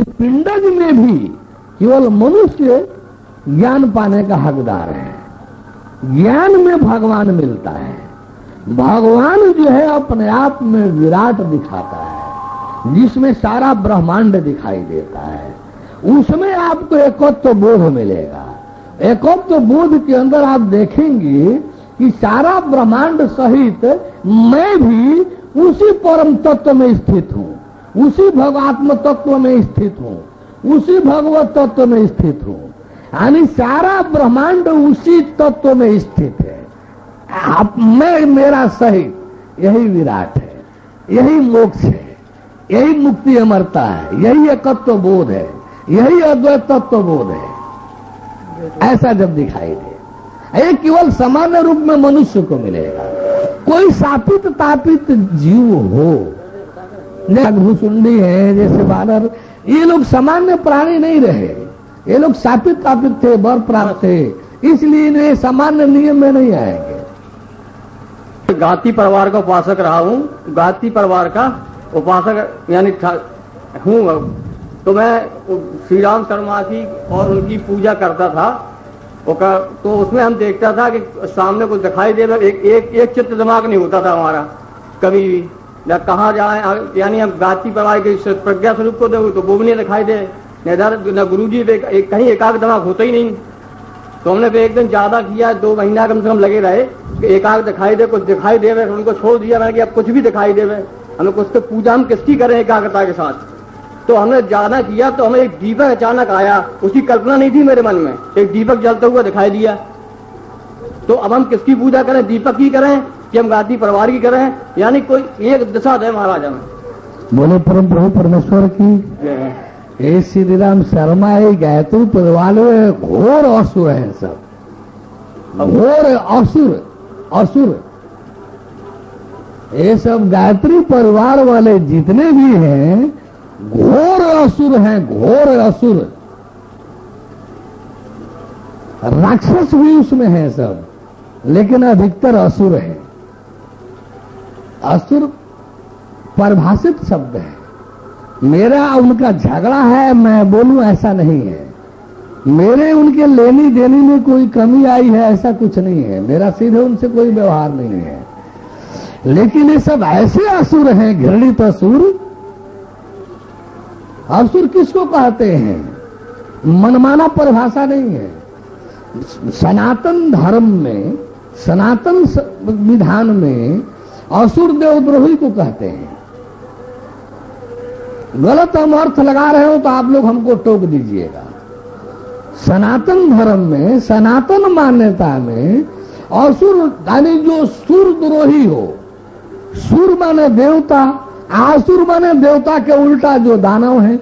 पिंडज में भी केवल मनुष्य ज्ञान पाने का हकदार है। ज्ञान में भगवान मिलता है। भगवान जो है अपने आप में विराट दिखाता है, जिसमें सारा ब्रह्मांड दिखाई देता है। उसमें आपको एकत्व बोध मिलेगा। एकत्व बोध के अंदर आप देखेंगे कि सारा ब्रह्मांड सहित मैं भी उसी परम तत्व में स्थित हूं, उसी भगवात्म तत्व में स्थित हूं, उसी भगवत तत्व में स्थित हूं। यानी सारा ब्रह्मांड उसी तत्व में स्थित है। आप मैं मेरा सहित यही विराट है, यही मोक्ष है, यही मुक्ति अमरता है, यही एकत्व बोध है, यही अद्वैत तत्व बोध है। ऐसा जब दिखाई दे, ये केवल सामान्य रूप में मनुष्य को मिलेगा। कोई सापित तापित जीव हो, घुसुंडी है जैसे बानर, ये लोग सामान्य प्राणी नहीं रहे। ये लोग सापित तापित थे, वर प्राप्त थे, इसलिए इन्हें सामान्य नियम में नहीं आएंगे। गाती परिवार का उपासक रहा हूँ, गाती परिवार का उपासक यानी हूँ। तो मैं श्री राम शर्मा की और उनकी पूजा करता था। तो उसमें हम देखता था कि सामने कुछ दिखाई दे, एक चित्र दिमाग नहीं होता था हमारा कभी भी, या कहाँ जाए। यानी हम गाती परिवार के प्रज्ञा स्वरूप को देखो तो वो भी नहीं दिखाई दे, न गुरु जी कहीं एकाग्र दिमाग होता ही नहीं। तो हमने फिर एक दिन ज्यादा किया, 2 महीना कम से कम लगे रहे कि एकाग्र दिखाई दे, कुछ दिखाई दे। उनको छोड़ दिया मैंने कि अब कुछ भी दिखाई दे, हमें कुछ तो पूजा हम किसकी करें एकाग्रता के साथ। तो हमने ज्यादा किया तो हमें एक दीपक अचानक आया, उसकी कल्पना नहीं थी मेरे मन में, एक दीपक जलता हुआ दिखाई दिया। तो अब हम किसकी पूजा करें, दीपक की करें कि हम गाती परिवार की करें? यानी कोई एक दिशा दे महाराज हमें। बोले परम प्रभु परमेश्वर की। ये श्री राम शर्मा ये गायत्री परिवार में घोर असुर है, सब घोर असुर। ये सब गायत्री परिवार वाले जितने भी हैं घोर असुर हैं, घोर असुर। राक्षस भी उसमें है सब, लेकिन अधिकतर असुर है। असुर परिभाषित शब्द है। मेरा उनका झगड़ा है मैं बोलूं ऐसा नहीं है। मेरे उनके लेनी देनी में कोई कमी आई है ऐसा कुछ नहीं है। मेरा सीधे उनसे कोई व्यवहार नहीं है। लेकिन ये सब ऐसे असुर हैं, घृणित असुर। असुर किसको कहते हैं? मनमाना परिभाषा नहीं है। सनातन धर्म में, सनातन विधान में असुर देवद्रोही को कहते हैं। गलत हम अर्थ लगा रहे हो तो आप लोग हमको टोक दीजिएगा। सनातन धर्म में, सनातन मान्यता में असुर यानी जो सुरद्रोही हो। सुर माने देवता, आसुर माने देवता के उल्टा जो दानव है।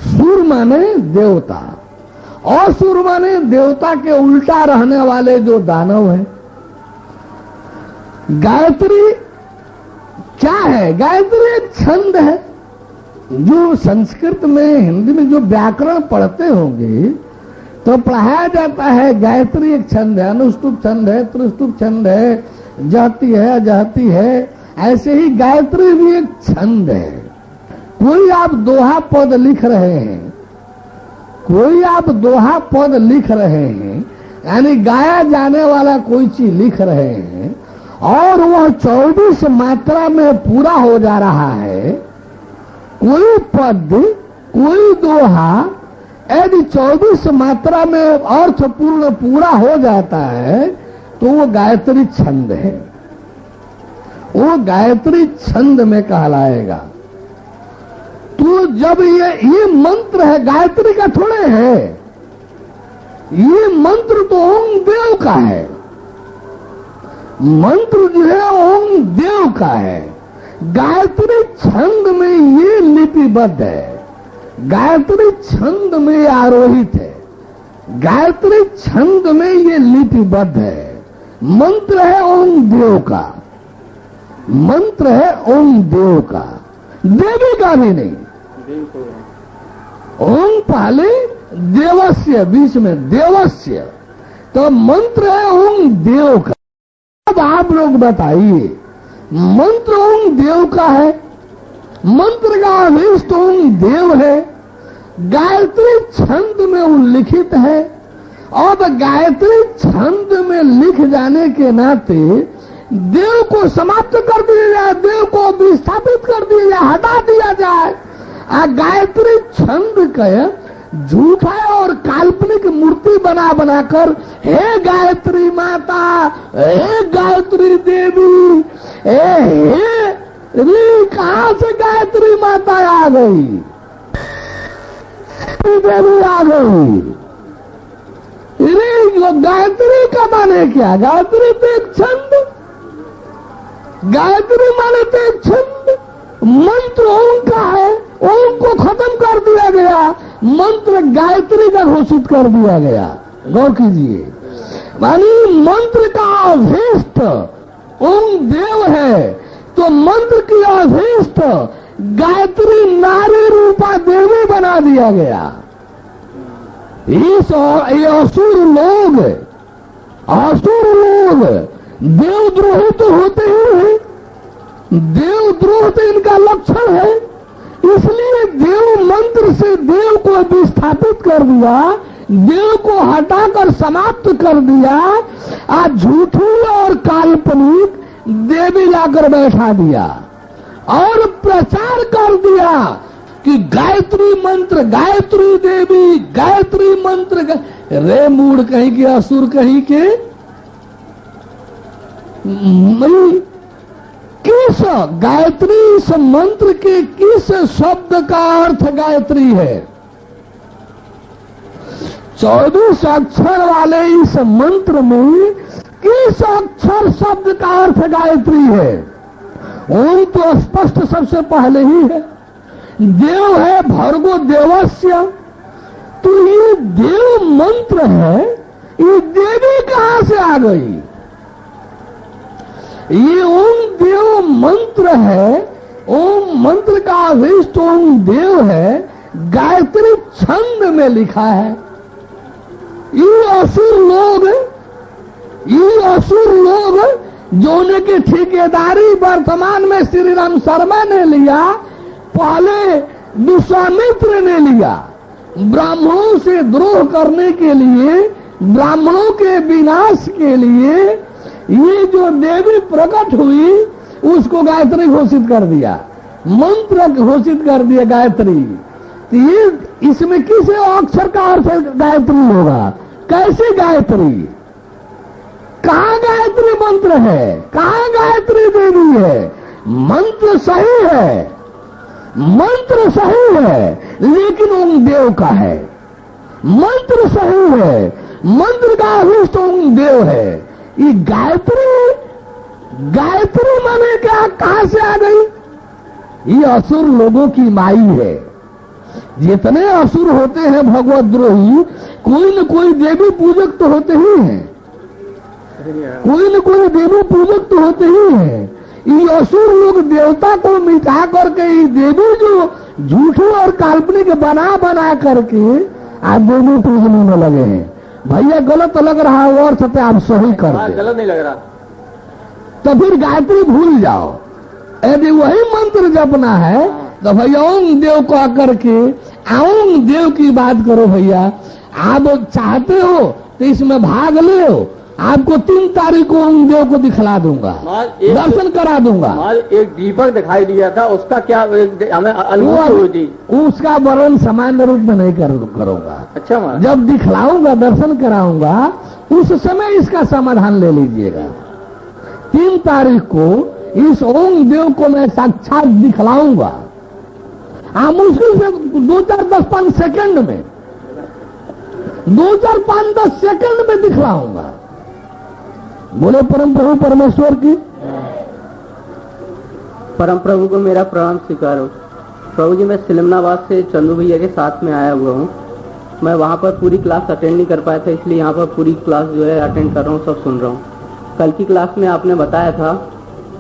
सुर माने देवता, असुर माने देवता के उल्टा रहने वाले जो दानव हैं। गायत्री क्या है? गायत्री एक छंद है। जो संस्कृत में, हिंदी में जो व्याकरण पढ़ते होंगे तो पढ़ाया जाता है गायत्री एक छंद है, अनुष्टुप छंद है, त्रिष्टुप छंद है, जाती है अजाती है। ऐसे ही गायत्री भी एक छंद है। कोई आप दोहा पद लिख रहे हैं, कोई आप दोहा पद लिख रहे हैं, यानी गाया जाने वाला कोई चीज लिख रहे हैं और वह 24 मात्रा में पूरा हो जा रहा है। कोई पद, कोई दोहा यदि 24 मात्रा में अर्थपूर्ण पूरा हो जाता है तो वो गायत्री छंद है। वो गायत्री छंद में कहलाएगा। तो जब ये मंत्र है, गायत्री का थोड़े है, ये मंत्र तो ओम देव का है। मंत्र जो है ओम देव का है। गायत्री छंद में ये लिपिबद्ध है, गायत्री छंद में ये आरोहित है, गायत्री छंद में ये लिपिबद्ध है। मंत्र है ओम देव का, मंत्र है ओम देव का, देवी का भी नहीं। ओम पहले, देवस्य बीच में, देवस्य। तो मंत्र है ओम देव का। अब आप लोग बताइए, मंत्र ओम देव का है, मंत्र का अभीष्ट ओम देव है, गायत्री छंद में उल्लिखित है, और गायत्री छंद में लिख जाने के नाते देव को समाप्त कर दिया जाए, देव को विस्थापित कर दिया जाए, हटा दिया जाए। गायत्री छंद का झूठा और काल्पनिक मूर्ति बना बनाकर हे गायत्री माता, हे गायत्री देवी, हे कहां से गायत्री माता आ गई, देवी आ गई। गायत्री का माने क्या? गायत्री तो एक छंद, गायत्री माने तो एक छंद। मंत्र ओम का है, ओम को खत्म कर दिया गया, मंत्र गायत्री का घोषित कर दिया गया। गौर कीजिए, मानी मंत्र का अभीष्ट ओम देव है, तो मंत्र की अभीष्ट गायत्री नारी रूपा देवी बना दिया गया। ये असुर लोग देवद्रोही तो होते ही हैं, देवद्रोह तो इनका लक्षण है, इसलिए देव मंत्र से देव को विस्थापित कर दिया, देव को हटाकर समाप्त कर दिया, आज झूठी और काल्पनिक देवी लाकर बैठा दिया और प्रचार कर दिया कि गायत्री मंत्र, गायत्री देवी, गायत्री मंत्र। रे मूड कहीं के, असुर कहीं के, किस गायत्री इस मंत्र के किस शब्द का अर्थ गायत्री है? 24 अक्षर वाले इस मंत्र में किस अक्षर शब्द का अर्थ गायत्री है? ओम तो स्पष्ट सबसे पहले ही है, देव है भर्गो देवस्य, तो ये देव मंत्र है, ये देवी कहां से आ गई? ये ओम देव मंत्र है, ओम मंत्र का अभीष्ट ओम देव है, गायत्री छंद में लिखा है। ये असुर लोग जोने की ठेकेदारी वर्तमान में श्री राम शर्मा ने लिया, पहले विश्वामित्र ने लिया। ब्राह्मणों से द्रोह करने के लिए, ब्राह्मणों के विनाश के लिए ये जो देवी प्रकट हुई उसको गायत्री घोषित कर दिया, मंत्र घोषित कर दिया गायत्री। तो ये इसमें किस अक्षर का अर्थ गायत्री होगा? कैसे गायत्री? कहां गायत्री मंत्र है? कहां गायत्री देवी है? मंत्र सही है, मंत्र सही है, लेकिन ओम देव का है। मंत्र सही है, मंत्र का अभीष्ट ओम देव है। ये गायत्री, गायत्री माने क्या? कहां से आ गई? ये असुर लोगों की माई है। जितने असुर होते हैं भगवद्रोही, कोई न कोई देवी पूजक तो होते ही हैं, कोई न कोई देवी पूजक तो होते ही हैं। ये असुर लोग देवता को मिटा करके ये देवी जो झूठी और काल्पनिक बना बना करके आज देवी पूजने में लगे हैं। भैया गलत लग रहा है और सत्य आप सही कर दे। गलत नहीं लग रहा तो फिर गायत्री भूल जाओ। यदि वही मंत्र जपना है तो भैया ओम देव को आकर के ओम देव की बात करो। भैया आप चाहते हो तो इसमें भाग ले, आपको 3 तारीख को ओम देव को दिखला दूंगा, दर्शन करा दूंगा। एक दीपक दिखाई दिया था, उसका क्या हमें अनुभूति हुई थी? उसका वर्णन सामान्य रूप में नहीं करूंगा। अच्छा महाराज, जब दिखलाऊंगा, दर्शन कराऊंगा, उस समय इसका समाधान ले लीजिएगा। 3 तारीख को इस ओम देव को मैं साक्षात दिखलाऊंगा। आप मुश्किल से 2-4-10-5 सेकंड में, 2-4-5-10 सेकंड में दिखलाऊंगा। बोले परम प्रभु परमेश्वर की। परम प्रभु को मेरा प्रणाम स्वीकार हो। प्रभु जी, मैं सिलमनाबाद से चंदू भैया के साथ में आया हुआ हूँ। मैं वहाँ पर पूरी क्लास अटेंड नहीं कर पाया था, इसलिए यहाँ पर पूरी क्लास जो है अटेंड कर रहा हूँ, सब सुन रहा हूँ। कल की क्लास में आपने बताया था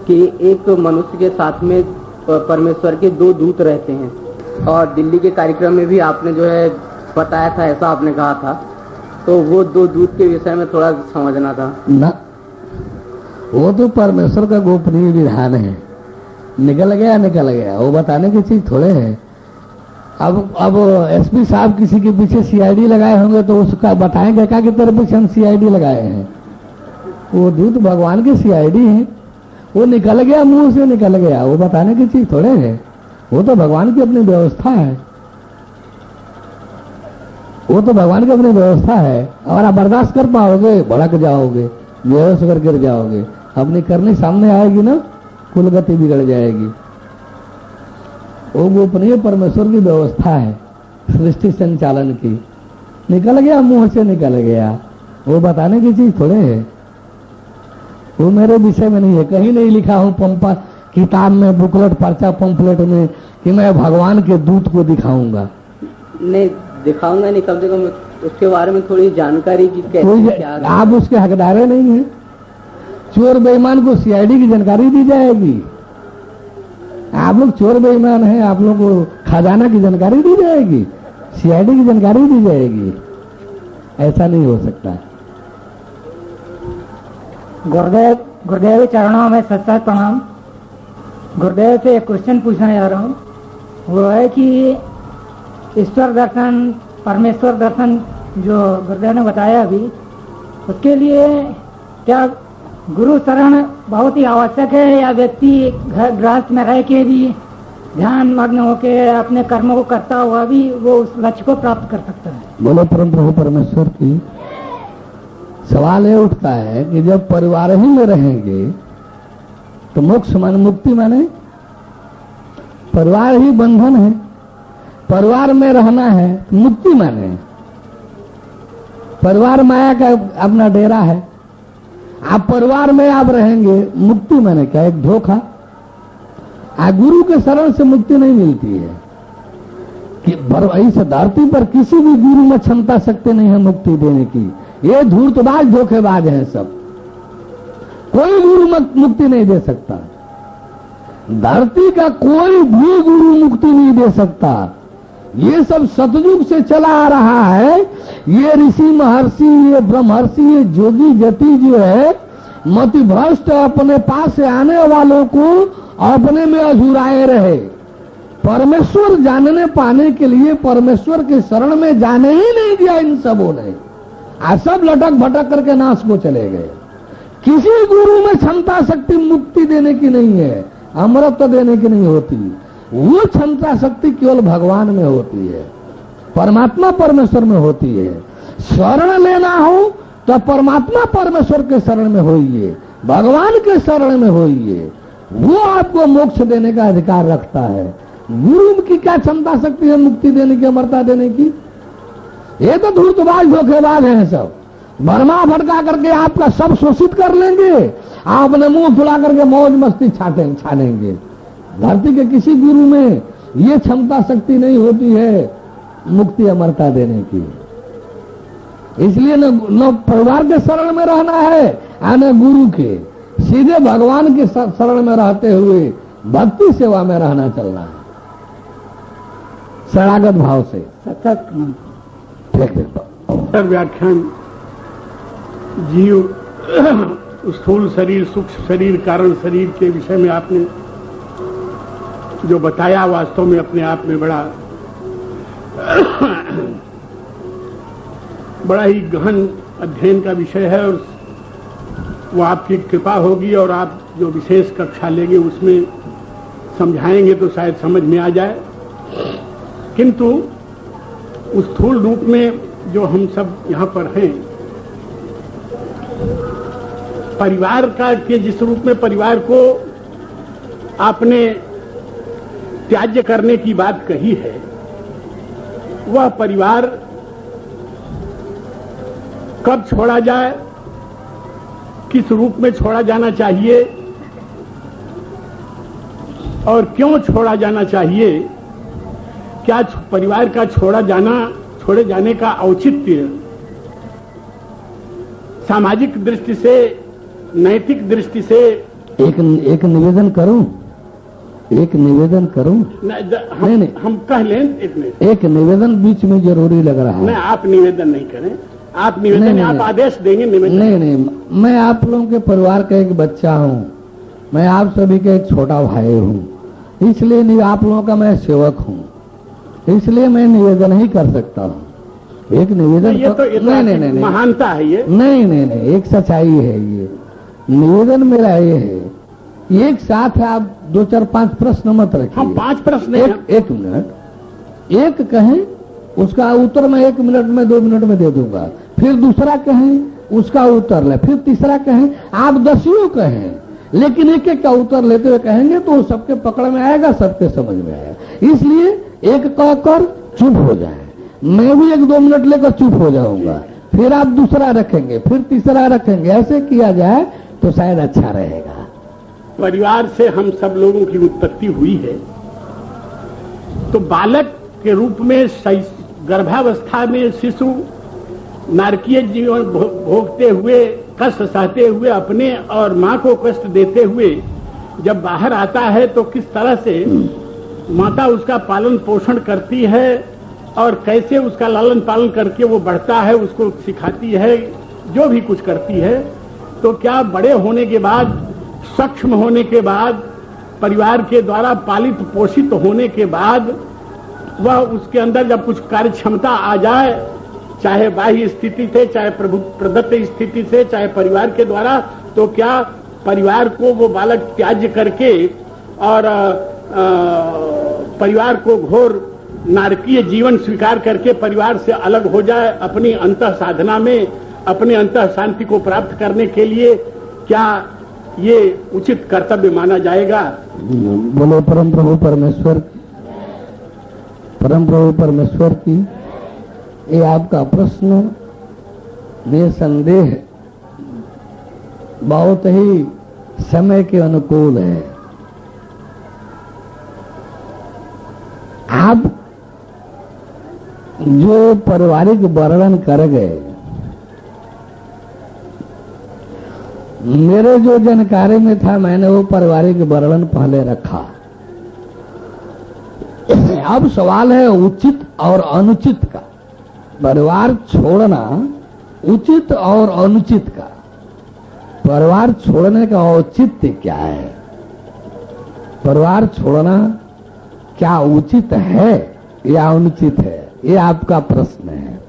कि एक मनुष्य के साथ में परमेश्वर के 2 दूत रहते हैं, और दिल्ली के कार्यक्रम में भी आपने जो है बताया था, ऐसा आपने कहा था। तो वो 2 दूत के विषय में थोड़ा समझना था ना। वो तो परमेश्वर का गोपनीय विधान है, निकल गया, वो बताने की चीज थोड़े है। अब एसपी साहब किसी के पीछे सीआईडी लगाए होंगे तो उसका बताएंगे क्या कि तेरे पीछे हम सीआईडी लगाए हैं? वो दूत भगवान की सीआईडी है, वो निकल गया, मुंह से निकल गया, वो बताने की चीज थोड़े है। वो तो भगवान की अपनी व्यवस्था है, वो तो भगवान की अपनी व्यवस्था है। और आप बर्दाश्त कर पाओगे, भड़क जाओगे, बेहोश होकर गिर जाओगे, अपनी करनी सामने आएगी ना, कुल गति बिगड़ जाएगी। वो गोपनीय परमेश्वर की व्यवस्था है सृष्टि संचालन की। निकल गया, मुंह से निकल गया, वो बताने की चीज थोड़े है। वो मेरे विषय में नहीं है, कहीं नहीं लिखा हूं पंपा किताब में, बुकलेट, पर्चा, पंपलेट में कि मैं भगवान के दूत को दिखाऊंगा। नहीं दिखाऊंगा नहीं, कम से कम उसके बारे में थोड़ी जानकारी की कैसे क्या। आप उसके हकदार नहीं है। चोर बेईमान को सीआईडी की जानकारी दी जाएगी। आप लोग चोर बेईमान हैं, आप लोग को खजाना की जानकारी दी जाएगी, सीआईडी की जानकारी दी जाएगी? ऐसा नहीं हो सकता। गुरुदेव चरणों में सत्संग प्रणाम। गुरुदेव से एक क्वेश्चन पूछना जा रहा हूँ, वो है कि ईश्वर दर्शन, परमेश्वर दर्शन जो गुरुदेव ने बताया अभी, उसके लिए क्या गुरु शरण बहुत ही आवश्यक है, या व्यक्ति घर गृहस्थ में रह के भी ध्यान मग्न होकर अपने कर्मों को करता हुआ भी वो उस लक्ष्य को प्राप्त कर सकता है? बोलो परम प्रभु परमेश्वर की। सवाल ये उठता है कि जब परिवार ही में रहेंगे तो मोक्ष माने, मुक्ति माने? परिवार ही बंधन है, परिवार में रहना है तो मुक्ति माने? परिवार माया का अपना डेरा है, आप परिवार में आप रहेंगे, मुक्ति माने क्या? एक धोखा। गुरु के शरण से मुक्ति नहीं मिलती है कि इस धरती पर किसी भी गुरु में क्षमता शक्ति नहीं है मुक्ति देने की। ये धूर्तबाज धोखेबाज हैं सब, कोई गुरु मुक्ति नहीं दे सकता। धरती का कोई भी गुरु मुक्ति नहीं दे सकता। ये सब सतयुग से चला आ रहा है। ये ऋषि महर्षि, ये ब्रह्मर्षि, ये जोगी जति जो है मति भ्रष्ट अपने पास से आने वालों को अपने में अधूराए रहे। परमेश्वर जानने पाने के लिए परमेश्वर के शरण में जाने ही नहीं दिया इन सबों ने। आज सब लटक भटक करके नाश को चले गए। किसी गुरु में क्षमता शक्ति मुक्ति देने की नहीं है, अमृत देने की नहीं होती। वो क्षमता शक्ति केवल भगवान में होती है, परमात्मा परमेश्वर में होती है। शरण लेना हो तो परमात्मा परमेश्वर के शरण में होइए, भगवान के शरण में होइए, वो आपको मोक्ष देने का अधिकार रखता है। गुरु की क्या क्षमता शक्ति है मुक्ति देने की, अमरता देने की? ये तो धूर्तबाज धोखेबाज हैं सब। भरमा भटका करके आपका सब शोषित कर लेंगे, आपने मुंह फुला करके मौज मस्ती छानेंगे। धरती के किसी गुरु में ये क्षमता शक्ति नहीं होती है मुक्ति अमरता देने की। इसलिए न परिवार के शरण में रहना है न गुरु के, सीधे भगवान के शरण में रहते हुए भक्ति सेवा में रहना चलना है, शरणागत भाव से। व्याख्यान जीव, स्थूल शरीर, सूक्ष्म शरीर, कारण शरीर के विषय में आपने जो बताया वास्तव में अपने आप में बड़ा ही गहन अध्ययन का विषय है, और वो आपकी कृपा होगी और आप जो विशेष कक्षा लेंगे उसमें समझाएंगे तो शायद समझ में आ जाए। किंतु उस स्थूल रूप में जो हम सब यहाँ पर हैं, परिवार का के जिस रूप में परिवार को आपने त्याज्य करने की बात कही है, वह परिवार कब छोड़ा जाए, किस रूप में छोड़ा जाना चाहिए और क्यों छोड़ा जाना चाहिए, क्या परिवार का छोड़े जाने का औचित्य सामाजिक दृष्टि से, नैतिक दृष्टि से। एक निवेदन करूं, नहीं, हम कह लें एक निवेदन बीच में जरूरी लग रहा है। नहीं, आप निवेदन नहीं करें, आप निवेदन नहीं, आप आदेश देंगे निवेदन। नहीं, मैं आप लोगों के परिवार का एक बच्चा हूं, मैं आप सभी का एक छोटा भाई हूं, इसलिए नहीं आप लोगों का मैं सेवक हूं, इसलिए मैं निवेदन ही कर सकता हूं। एक निवेदन ये तो नहीं, महानता है ये। नहीं, एक सच्चाई है ये। निवेदन मेरा ये है, एक साथ है, आप 2, 4, 5 प्रश्न मत रखिए। हम 5 प्रश्न एक मिनट, एक कहें उसका उत्तर मैं 1 मिनट में 2 मिनट में दे दूंगा, फिर दूसरा कहें उसका उत्तर ले, फिर तीसरा कहें, आप 10 कहें, लेकिन एक एक का उत्तर लेते हुए कहेंगे तो सबके पकड़ में आएगा, सबके समझ में आएगा। इसलिए एक कहकर चुप हो जाए, मैं भी 1-2 मिनट लेकर चुप हो जाऊंगा, फिर आप दूसरा रखेंगे, फिर तीसरा रखेंगे, ऐसे किया जाए तो शायद अच्छा रहेगा। परिवार से हम सब लोगों की उत्पत्ति हुई है, तो बालक के रूप में गर्भावस्था में शिशु नारकीय जीवन भोगते हुए, कष्ट सहते हुए, अपने और मां को कष्ट देते हुए जब बाहर आता है तो किस तरह से माता उसका पालन पोषण करती है और कैसे उसका लालन पालन करके वो बढ़ता है, उसको सिखाती है, जो भी कुछ करती है। तो क्या बड़े होने के बाद, सक्षम होने के बाद, परिवार के द्वारा पालित पोषित होने के बाद वह उसके अंदर जब कुछ कार्य क्षमता आ जाए, चाहे बाह्य स्थिति से, चाहे प्रभु प्रदत्त स्थिति से, चाहे परिवार के द्वारा, तो क्या परिवार को वो बालक त्याज्य करके और परिवार को घोर नारकीय जीवन स्वीकार करके परिवार से अलग हो जाए, अपनी अंतः साधना में अपने अंतः शांति को प्राप्त करने के लिए क्या ये उचित कर्तव्य माना जाएगा? बोलो परम प्रभु परमेश्वर की। ये आपका प्रश्न निसंदेह बहुत ही समय के अनुकूल है। आप जो पारिवारिक वर्णन कर गए, मेरे जो जानकारी में था मैंने वो पारिवारिक वर्णन पहले रखा। अब सवाल है उचित और अनुचित का। परिवार छोड़ना उचित और अनुचित का। परिवार छोड़ने का औचित्य क्या है? परिवार छोड़ना क्या उचित है या अनुचित है? ये आपका प्रश्न है।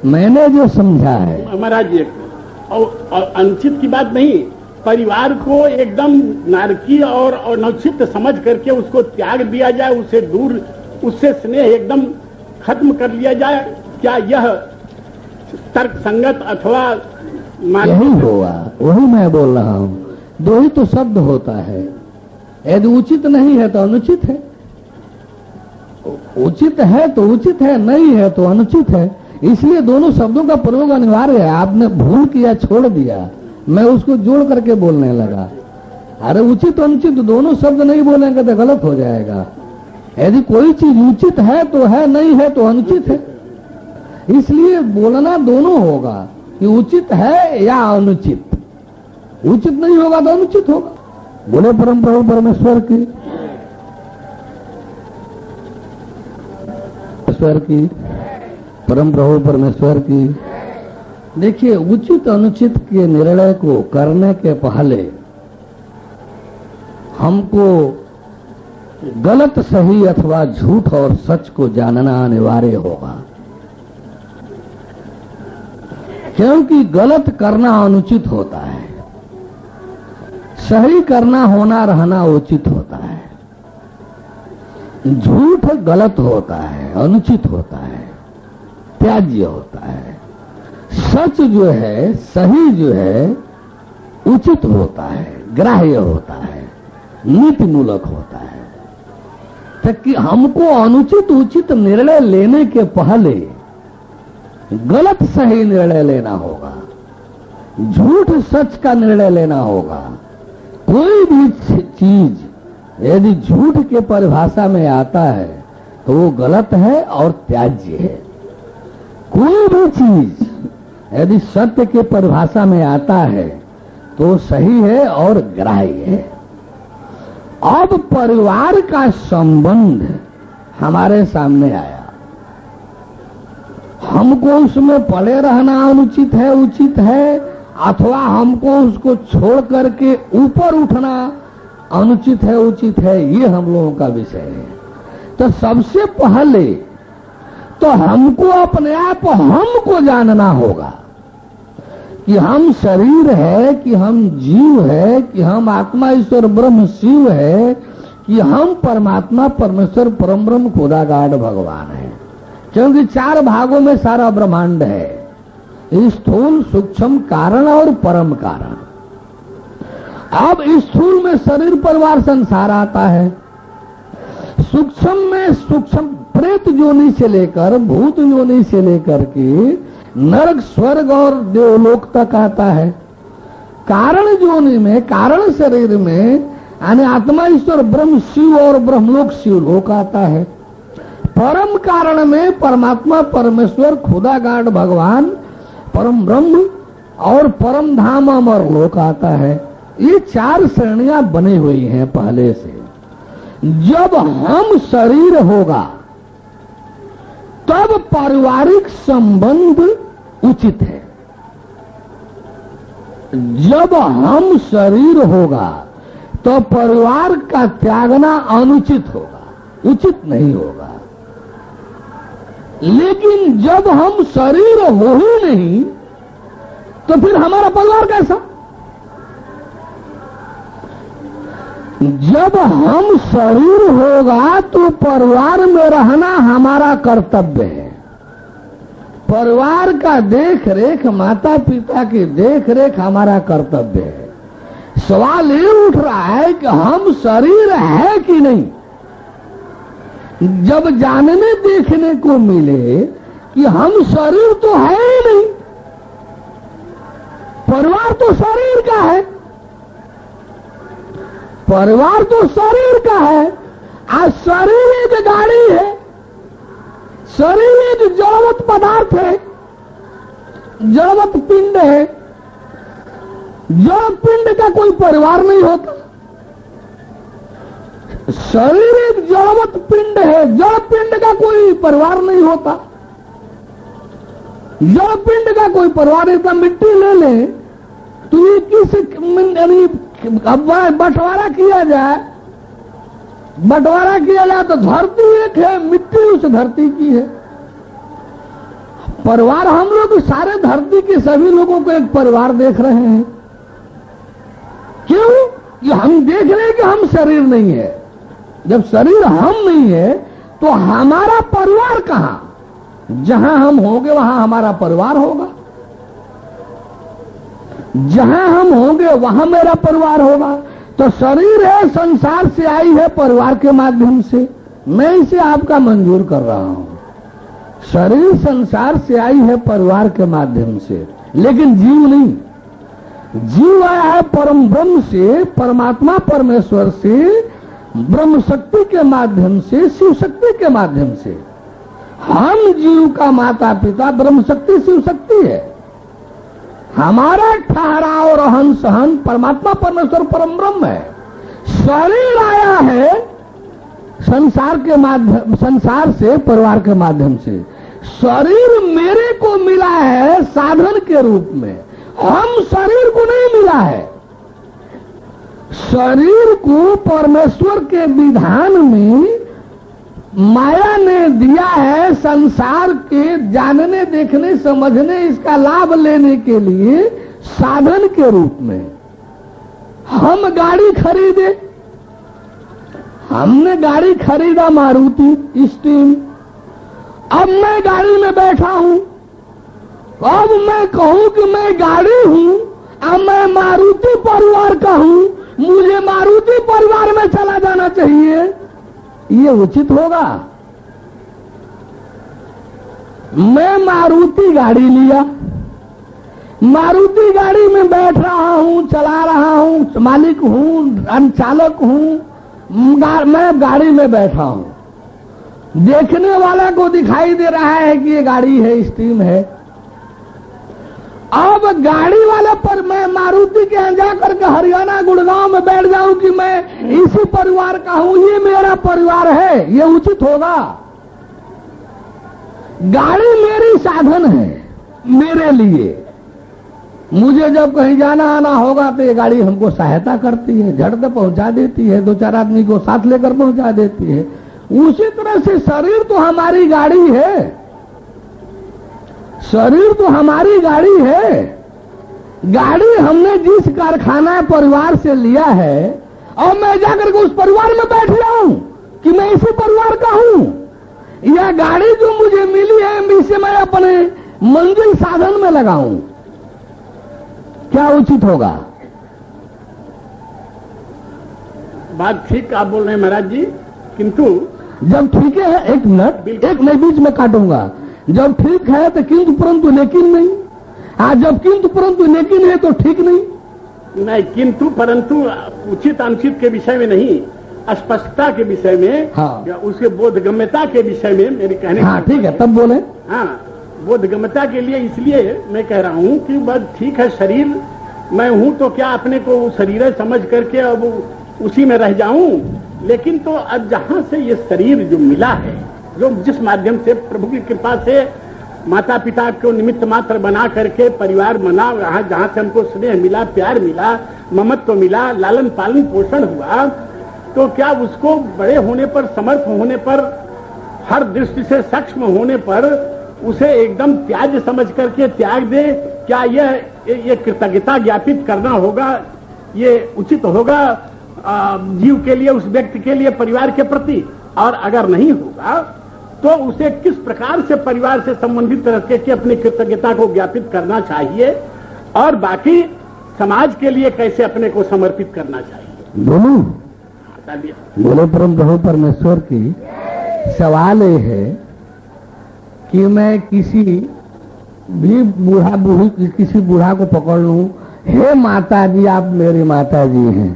मैंने जो समझा है महाराज, और अनुचित की बात नहीं, परिवार को एकदम नारकीय और अनुचित समझ करके उसको त्याग दिया जाए, उसे दूर, उससे स्नेह एकदम खत्म कर लिया जाए, क्या यह तर्क संगत अथवा यही हुआ? वही मैं बोल रहा हूं, दो ही तो शब्द होता है। यदि उचित नहीं है तो अनुचित है, उचित है तो उचित है, नहीं है तो अनुचित है। इसलिए दोनों शब्दों का प्रयोग अनिवार्य है। आपने भूल किया, छोड़ दिया, मैं उसको जोड़ करके बोलने लगा। अरे उचित अनुचित दोनों शब्द नहीं बोलेंगे तो गलत हो जाएगा। यदि कोई चीज उचित है तो है, नहीं है तो अनुचित है। इसलिए बोलना दोनों होगा कि उचित है या अनुचित। उचित नहीं होगा तो अनुचित होगा। बोले परम प्रभु परमेश्वर की, परम प्रभु परमेश्वर की। देखिए, उचित अनुचित के निर्णय को करने के पहले हमको गलत सही अथवा झूठ और सच को जानना अनिवार्य होगा, क्योंकि गलत करना अनुचित होता है, सही करना होना रहना उचित होता है। झूठ गलत होता है, अनुचित होता है, त्याज्य होता है। सच जो है, सही जो है, उचित होता है, ग्राह्य होता है, नीति मूलक होता है। ताकि हमको अनुचित उचित निर्णय लेने के पहले गलत सही निर्णय लेना होगा, झूठ सच का निर्णय लेना होगा। कोई भी चीज यदि झूठ के परिभाषा में आता है तो वो गलत है और त्याज्य है। कोई भी चीज यदि सत्य के परिभाषा में आता है तो सही है और ग्राह्य है। अब परिवार का संबंध हमारे सामने आया, हमको उसमें पड़े रहना अनुचित है, उचित है, अथवा हमको उसको छोड़ करके ऊपर उठना अनुचित है उचित है, ये हम लोगों का विषय है। तो सबसे पहले तो हमको अपने आप हमको जानना होगा कि हम शरीर है, कि हम जीव है, कि हम आत्मा ईश्वर ब्रह्म शिव है, कि हम परमात्मा परमेश्वर परम ब्रह्म खुदा गाड भगवान है। क्योंकि 4 भागों में सारा ब्रह्मांड है, स्थूल सूक्ष्म कारण और परम कारण। अब स्थूल में शरीर परिवार संसार आता है, सूक्ष्म में सूक्ष्म प्रेत योनि से लेकर भूत योनि से लेकर के नरक स्वर्ग और देवलोक तक आता है। कारण योनि में कारण शरीर में यानी आत्मा ईश्वर ब्रह्म शिव और ब्रह्मलोक शिवलोक आता है। परम कारण में परमात्मा परमेश्वर खुदा गाड भगवान परम ब्रह्म और परम धाम अमर लोक आता है। ये 4 श्रेणियां बनी हुई हैं पहले से। जब हम शरीर होगा तब पारिवारिक संबंध उचित है। जब हम शरीर होगा तो परिवार का त्यागना अनुचित होगा, उचित नहीं होगा। लेकिन जब हम शरीर हो ही नहीं तो फिर हमारा परिवार कैसा? जब हम शरीर होगा तो परिवार में रहना हमारा कर्तव्य है। परिवार का देख रेख, माता पिता की देख रेख हमारा कर्तव्य है। सवाल ये उठ रहा है कि हम शरीर है कि नहीं। जब जानने देखने को मिले कि हम शरीर तो है ही नहीं, परिवार तो शरीर का है, परिवार तो शरीर का है। आज शरीर एक गाड़ी है, शरीर एक जड़वत पदार्थ है, जड़वत पिंड है। जड़ पिंड का कोई परिवार नहीं होता। शरीर एक जड़वत पिंड है, जड़ पिंड का कोई परिवार नहीं होता। जड़ पिंड का कोई परिवार नहीं। मिट्टी ले ले तो ये किस बंटवारा किया जाए, बंटवारा किया जाए तो धरती एक है, मिट्टी उस धरती की है। परिवार हम लोग सारे धरती के सभी लोगों को एक परिवार देख रहे हैं। क्यों? कि हम देख रहे हैं कि हम शरीर नहीं है। जब शरीर हम नहीं है तो हमारा परिवार कहां? जहां हम होंगे वहां हमारा परिवार होगा। जहां हम होंगे वहां मेरा परिवार होगा। तो शरीर है, संसार से आई है परिवार के माध्यम से। मैं इसे आपका मंजूर कर रहा हूं। शरीर संसार से आई है परिवार के माध्यम से, लेकिन जीव नहीं। जीव आया है परम ब्रह्म से, परमात्मा परमेश्वर से, ब्रह्म शक्ति के माध्यम से, शिव शक्ति के माध्यम से। हम जीव का माता पिता ब्रह्म शक्ति शिव शक्ति है। हमारा ठहराव रहन सहन परमात्मा परमेश्वर परम ब्रह्म है। शरीर आया है संसार के माध्यम, संसार से परिवार के माध्यम से। शरीर मेरे को मिला है साधन के रूप में, हम शरीर को नहीं मिला है। शरीर को परमेश्वर के विधान में माया ने दिया है संसार के जानने देखने समझने इसका लाभ लेने के लिए साधन के रूप में। हम गाड़ी खरीदे, हमने गाड़ी खरीदा मारुति स्टीम। अब मैं गाड़ी में बैठा हूं, अब मैं कहूं कि मैं गाड़ी हूं, अब मैं मारुति परिवार का हूं, मुझे मारुति परिवार में चला जाना चाहिए, ये उचित होगा? मैं मारुति गाड़ी लिया, मारुति गाड़ी में बैठ रहा हूं, चला रहा हूं, मालिक हूं, चालक हूं, मैं गाड़ी में बैठा हूं। देखने वाला को दिखाई दे रहा है कि ये गाड़ी है, स्टीम है। अब गाड़ी वाले पर मैं मारुति के यहाँ जाकर के हरियाणा गुड़गांव में बैठ जाऊं कि मैं इसी परिवार का हूं, ये मेरा परिवार है, ये उचित होगा? गाड़ी मेरी साधन है मेरे लिए, मुझे जब कहीं जाना आना होगा तो ये गाड़ी हमको सहायता करती है, झट से पहुंचा देती है, 2-4 आदमी को साथ लेकर पहुंचा देती है। उसी तरह से शरीर तो हमारी गाड़ी है, शरीर तो हमारी गाड़ी है। गाड़ी हमने जिस कारखाना परिवार से लिया है और मैं जाकर के उस परिवार में बैठ जाऊं कि मैं इसी परिवार का हूं, यह गाड़ी जो मुझे मिली है इसे मैं अपने मंजिल साधन में लगाऊं, क्या उचित होगा? बात ठीक आप बोल रहे हैं महाराज जी, किंतु जब ठीक है, एक मिनट, एक नहीं बीच में काटूंगा। जब ठीक है तो किंतु परंतु लेकिन नहीं, आज जब किंतु परंतु लेकिन है तो ठीक नहीं। किंतु परंतु उचित अनुचित के विषय में नहीं, स्पष्टता के विषय में, हाँ, या उसके बोधगम्यता के विषय में मेरे कहने। हाँ ठीक है, तब बोले। हाँ, बोधगम्यता के लिए इसलिए मैं कह रहा हूं कि बस ठीक है, शरीर मैं हूं तो क्या अपने को शरीर समझ करके अब उसी में रह जाऊं, लेकिन तो अब जहां से ये शरीर जो मिला है, जो जिस माध्यम से प्रभु की कृपा से माता पिता को निमित्त मात्र बना करके परिवार बना, जहां से हमको स्नेह मिला, प्यार मिला, ममत्व मिला, लालन पालन पोषण हुआ, तो क्या उसको बड़े होने पर, समर्थ होने पर, हर दृष्टि से सक्षम होने पर उसे एकदम त्याज्य समझ करके त्याग दे? क्या ये कृतज्ञता ज्ञापित करना होगा, ये उचित होगा जीव के लिए, उस व्यक्ति के लिए, परिवार के प्रति? और अगर नहीं होगा तो उसे किस प्रकार से परिवार से संबंधित रख के अपनी कृतज्ञता को ज्ञापित करना चाहिए और बाकी समाज के लिए कैसे अपने को समर्पित करना चाहिए? बोलो बोलो। परम प्रभु परमेश्वर की सवाल ये है कि मैं किसी भी बूढ़ा बूढ़ी, किसी बूढ़ा को पकड़ लूं, हे माता जी आप मेरी माता जी हैं,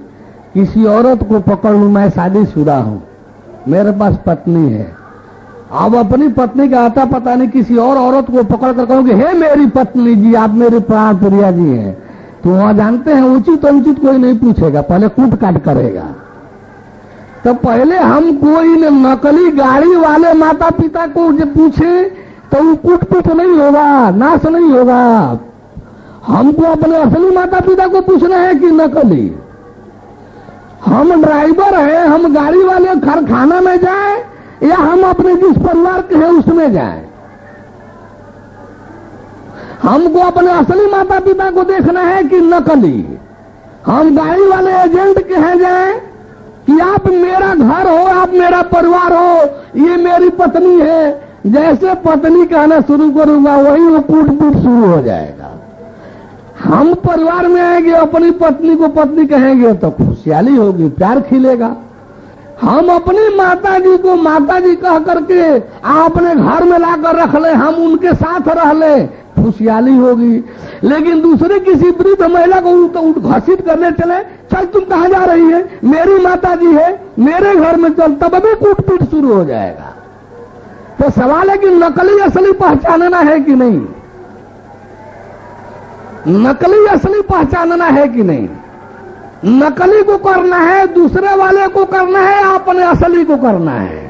किसी औरत को पकड़ लूं, मैं शादीशुदा हूं, मेरे पास पत्नी है, अब अपनी पत्नी का आता पता नहीं किसी और औरत को पकड़ कर कहूंगे हे मेरी पत्नी जी आप मेरी प्राण प्रिया जी हैं, तो वहां जानते हैं उचित अनुचित कोई नहीं पूछेगा, पहले कूट काट करेगा। तो पहले हम कोई नकली गाड़ी वाले माता पिता को जब पूछे तो वो कूट पीट नहीं होगा, नाश नहीं होगा। हमको अपने असली माता पिता को पूछना है कि नकली? हम ड्राइवर हैं, हम गाड़ी वाले कारखाना में जाए या हम अपने जिस परिवार के हैं उसमें जाएं? हमको अपने असली माता पिता को देखना है कि नकली? हम गाड़ी वाले एजेंट के हैं जाएं कि आप मेरा घर हो, आप मेरा परिवार हो, ये मेरी पत्नी है, जैसे पत्नी कहना शुरू करूंगा वही वो कूट पीट शुरू हो जाएगा। हम परिवार में आएंगे, अपनी पत्नी को पत्नी कहेंगे तो खुशहाली होगी, प्यार खिलेगा। हम अपनी माता जी को माता जी कह करके आप अपने घर में लाकर रख ले, हम उनके साथ रह ले, खुशहाली होगी। लेकिन दूसरे किसी वृद्ध महिला को घसीट करने चले, चल तुम कहां जा रही है, मेरी माता जी है, मेरे घर में चल, तब भी कूट पीट शुरू हो जाएगा। तो सवाल है कि नकली असली पहचानना है कि नहीं? नकली असली पहचानना है कि नहीं? नकली को करना है, दूसरे वाले को करना है, अपने असली को करना है।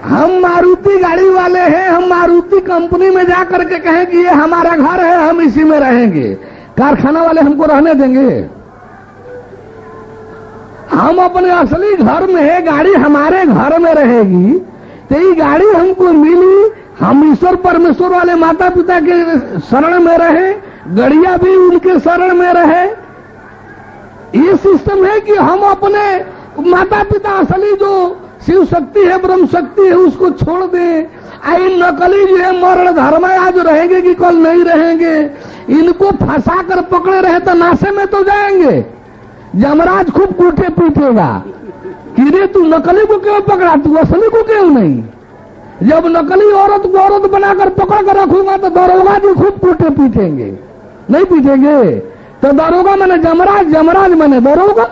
हम मारुति गाड़ी वाले हैं, हम मारुति कंपनी में जाकर के कहें कि ये हमारा घर है, हम इसी में रहेंगे, कारखाना वाले हमको रहने देंगे? हम अपने असली घर में है, गाड़ी हमारे घर में रहेगी, तो ये गाड़ी हमको मिली, हम ईश्वर परमेश्वर वाले माता पिता के शरण में रहे, गड़िया भी उनके शरण में रहे। ये सिस्टम है कि हम अपने माता पिता असली जो शिव शक्ति है, ब्रह्म शक्ति है, उसको छोड़ दें। आई नकली जो है मरण धर्म आज रहेंगे कि कल नहीं रहेंगे, इनको फंसा कर पकड़े रहे तो नाशे में तो जाएंगे। यमराज खूब कूटे पीटेगा कि रे तू नकली को क्यों पकड़ा, तू असली को क्यों नहीं? जब नकली औरत को औरत बनाकर पकड़ कर रखूंगा तो दरोगा जी खूब कूटे पीटेंगे, नहीं पीटेंगे? तो दरोगा मैंने जमराज, जमराज मैंने दरोगा।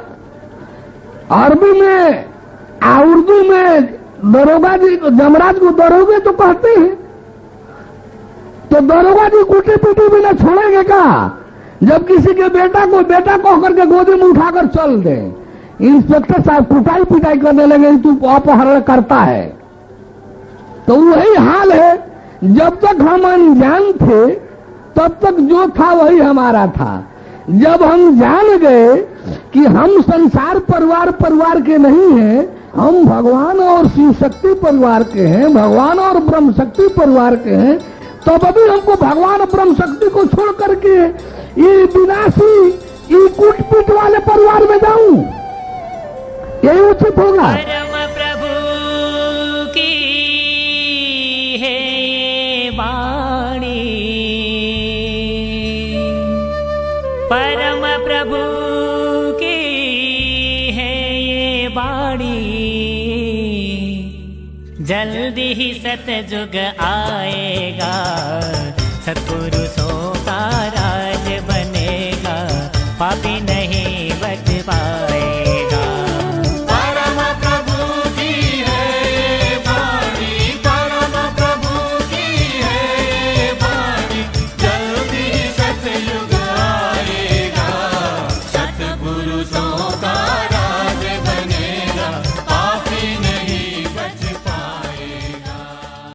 अरबी में उर्दू में दरोगा जी जमराज को दरोगे तो कहते हैं। तो दरोगा जी कूटे पीटे भी न छोड़ेंगे का? जब किसी के बेटा को बेटा कह करके गोदी में उठाकर चल दे, इंस्पेक्टर साहब कुटाई पिटाई करने लगे, तू अपहरण करता है। तो वही हाल है, जब तक हम अनजान थे तब तक जो था वही हमारा था। जब हम जान गए कि हम संसार परिवार के नहीं हैं, हम भगवान और शिव शक्ति परिवार के हैं, भगवान और ब्रह्म शक्ति परिवार के हैं, तब अभी हमको भगवान और ब्रह्म शक्ति को छोड़ करके ये विनाशी ये कूटपीट वाले परिवार में जाऊं, यही उचित होगा। परम प्रभु की है ये वाणी, परम प्रभु की है ये वाणी, जल्दी ही सतयुग आएगा, सत्पुरुषों